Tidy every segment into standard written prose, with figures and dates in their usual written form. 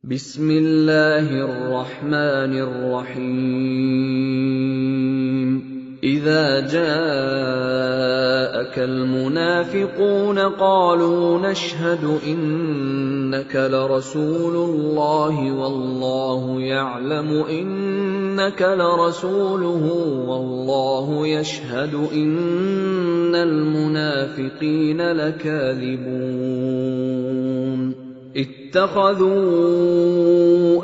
بسم اللہ الرحمن الرحیم اذا جاءك المنافقون قالوا نشهد انك لرسول الله والله يعلم انك لرسوله والله يشهد ان المنافقين لكاذبون اتخذوا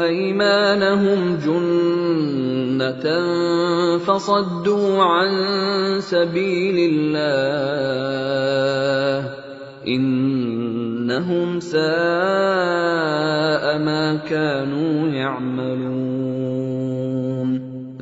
ايمانهم جنة فصدوا عن سبيل الله انهم ساء ما كانوا يعملون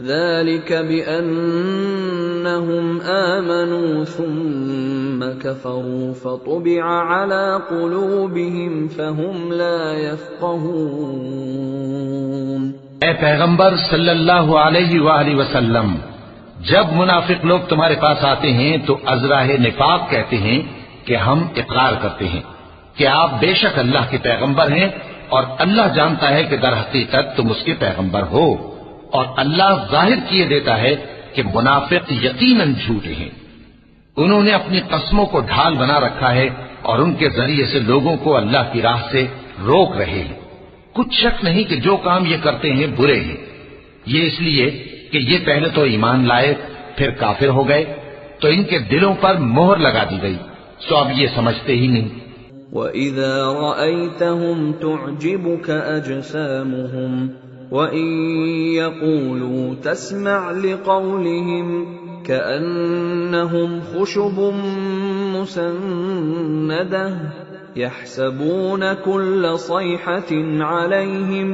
ذلك بأنهم آمنوا ثم كفروا فطبع على قلوبهم فهم لا يفقهون۔ اے پیغمبر صلی اللہ علیہ وآلہ وسلم، جب منافق لوگ تمہارے پاس آتے ہیں تو ازراہ نفاق کہتے ہیں کہ ہم اقرار کرتے ہیں کہ آپ بے شک اللہ کے پیغمبر ہیں، اور اللہ جانتا ہے کہ در حقیقت تم اس کے پیغمبر ہو، اور اللہ ظاہر کیے دیتا ہے کہ منافق یقیناً جھوٹے ہیں۔ انہوں نے اپنی قسموں کو ڈھال بنا رکھا ہے اور ان کے ذریعے سے لوگوں کو اللہ کی راہ سے روک رہے ہیں۔ کچھ شک نہیں کہ جو کام یہ کرتے ہیں برے ہیں، یہ اس لیے کہ یہ پہلے تو ایمان لائے پھر کافر ہو گئے، تو ان کے دلوں پر مہر لگا دی گئی، سو اب یہ سمجھتے ہی نہیں۔ وَإِذَا رَأَيْتَهُمْ تُعْجِبُكَ أَجْسَامُهُمْ وَإِن يَقُولُوا تَسْمَعْ لِقَوْلِهِمْ كَأَنَّهُمْ خُشُبٌ مُّسَنَّدَةٌ يَحْسَبُونَ كُلَّ صَيْحَةٍ عَلَيْهِمْ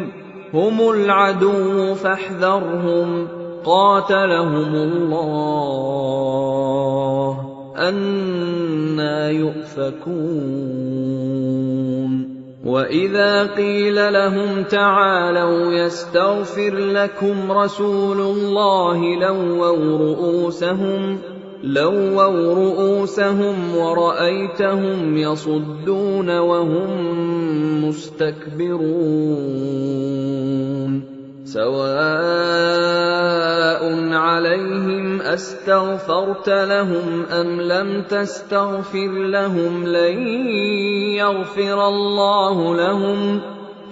هُمُ الْعَدُوُّ فَاحْذَرْهُمْ قَاتَلَهُمُ اللَّهُ أَنَّىٰ يُؤْفَكُونَ۔ وَإِذَا قِيلَ لَهُمْ تَعَالَوْا يَسْتَغْفِرْ لَكُمْ رَسُولُ اللَّهِ لَوَّوْا رُءُوسَهُمْ وَرَأَيْتَهُمْ يَصُدُّونَ وَهُمْ مُسْتَكْبِرُونَ سَوَاءٌ عَلَيْهِمْ أَسْتَغْفَرْتَ لَهُمْ أَمْ لَمْ تَسْتَغْفِرْ لَهُمْ لَن يَغْفِرَ اللَّهُ لَهُمْ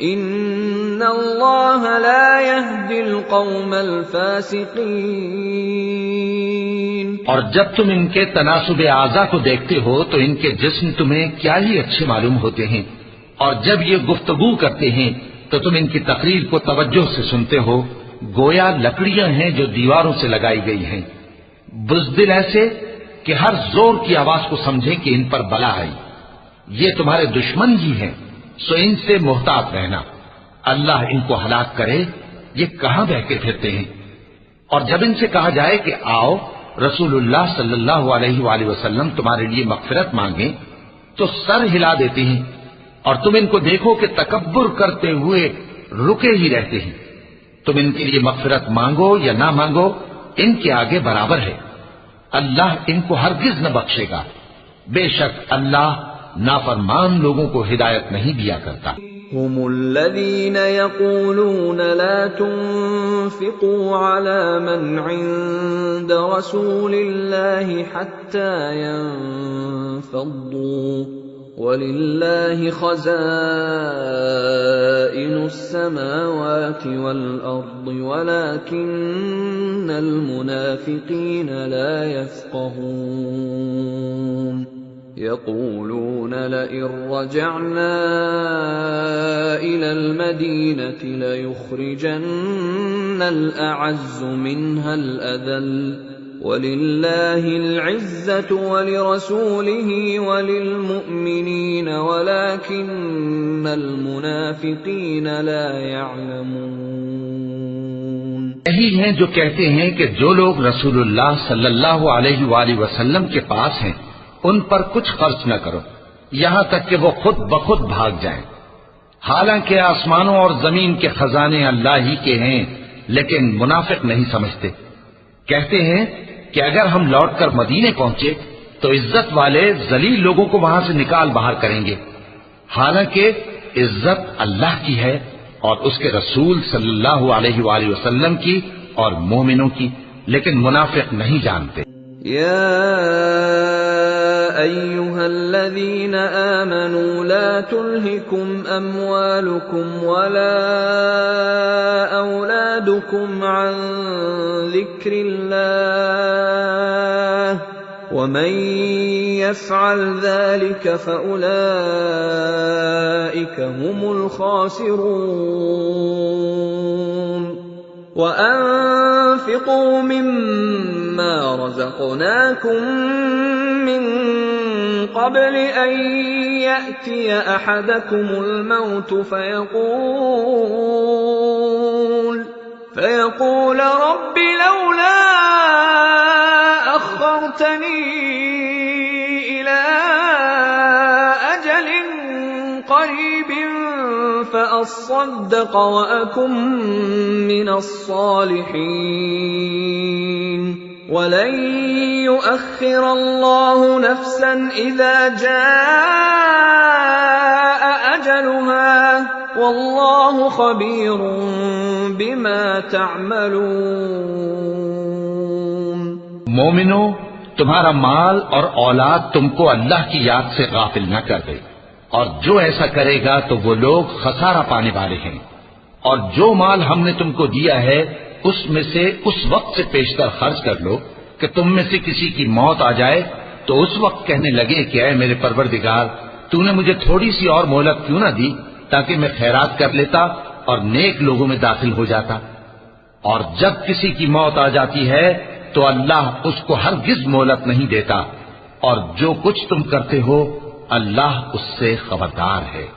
إِنَّ اللَّهَ لَا يَهْدِي الْقَوْمَ الْفَاسِقِينَ۔ اور جب تم ان کے تناسب اعضاء کو دیکھتے ہو تو ان کے جسم تمہیں کیا ہی اچھے معلوم ہوتے ہیں، اور جب یہ گفتگو کرتے ہیں تو تم ان کی تقریر کو توجہ سے سنتے ہو، گویا لکڑیاں ہیں جو دیواروں سے لگائی گئی ہیں، بزدل ایسے کہ ہر زور کی آواز کو سمجھیں کہ ان پر بلا آئی۔ یہ تمہارے دشمن ہی ہیں، سو ان سے محتاط رہنا، اللہ ان کو ہلاک کرے، یہ کہاں بہکے پھرتے ہیں۔ اور جب ان سے کہا جائے کہ آؤ رسول اللہ صلی اللہ علیہ وآلہ وسلم تمہارے لیے مغفرت مانگیں تو سر ہلا دیتے ہیں، اور تم ان کو دیکھو کہ تکبر کرتے ہوئے رکے ہی رہتے ہیں۔ تم ان کے لیے مغفرت مانگو یا نہ مانگو، ان کے آگے برابر ہے، اللہ ان کو ہرگز نہ بخشے گا، بے شک اللہ نافرمان لوگوں کو ہدایت نہیں دیا کرتا۔ هم الذين يقولون لا تنفقوا على من عند رسول الله حتى ينفضوا ولله خزائن السماوات والأرض ولكن المنافقين لا يفقهون يقولون لئن رجعنا إلى المدينة ليخرجن الأعز منها الأذل ولله العزة ولرسوله وللمؤمنين ولكن المنافقين لا يعلمون۔ یہی ہیں جو کہتے ہیں کہ جو لوگ رسول اللہ صلی اللہ علیہ وآلہ وسلم کے پاس ہیں ان پر کچھ خرچ نہ کرو یہاں تک کہ وہ خود بخود بھاگ جائیں، حالانکہ آسمانوں اور زمین کے خزانے اللہ ہی کے ہیں، لیکن منافق نہیں سمجھتے۔ کہتے ہیں کہ اگر ہم لوٹ کر مدینے پہنچے تو عزت والے ذلیل لوگوں کو وہاں سے نکال باہر کریں گے، حالانکہ عزت اللہ کی ہے اور اس کے رسول صلی اللہ علیہ وآلہ وسلم کی اور مومنوں کی، لیکن منافق نہیں جانتے۔ يا أيها الذين آمنوا لا تلهكم أموالكم ولا أولادكم عن ذكر الله ومن يفعل ذلك فأولئك هم الخاسرون وَأَنفِقُوا مِمَّا رَزَقْنَاكُم مِّن قَبْلِ أَن يَأْتِيَ أَحَدَكُمُ الْمَوْتُ فيقول رَبِّ لَوْلَا أَخَّرْتَنِي إِلَىٰ أَجَلٍ قَرِيبٍ فَأَصَّدَّقَ وَأَكُن مِّنَ الصَّالِحِينَ وَلَن يُؤَخِّرَ اللَّهُ نَفْسًا إِذَا جَاءَ أَجَلُهَا وَاللَّهُ خَبِيرٌ بِمَا تَعْمَلُونَ۔ مومنو، تمہارا مال اور اولاد تم کو اللہ کی یاد سے غافل نہ کر دے، اور جو ایسا کرے گا تو وہ لوگ خسارہ پانے والے ہیں۔ اور جو مال ہم نے تم کو دیا ہے اس میں سے اس وقت سے پیشتر خرچ کر لو کہ تم میں سے کسی کی موت آ جائے تو اس وقت کہنے لگے کہ اے میرے پروردگار، تو نے مجھے تھوڑی سی اور مہلت کیوں نہ دی تاکہ میں خیرات کر لیتا اور نیک لوگوں میں داخل ہو جاتا۔ اور جب کسی کی موت آ جاتی ہے تو اللہ اس کو ہرگز مہلت نہیں دیتا، اور جو کچھ تم کرتے ہو اللہ اس سے خبردار ہے۔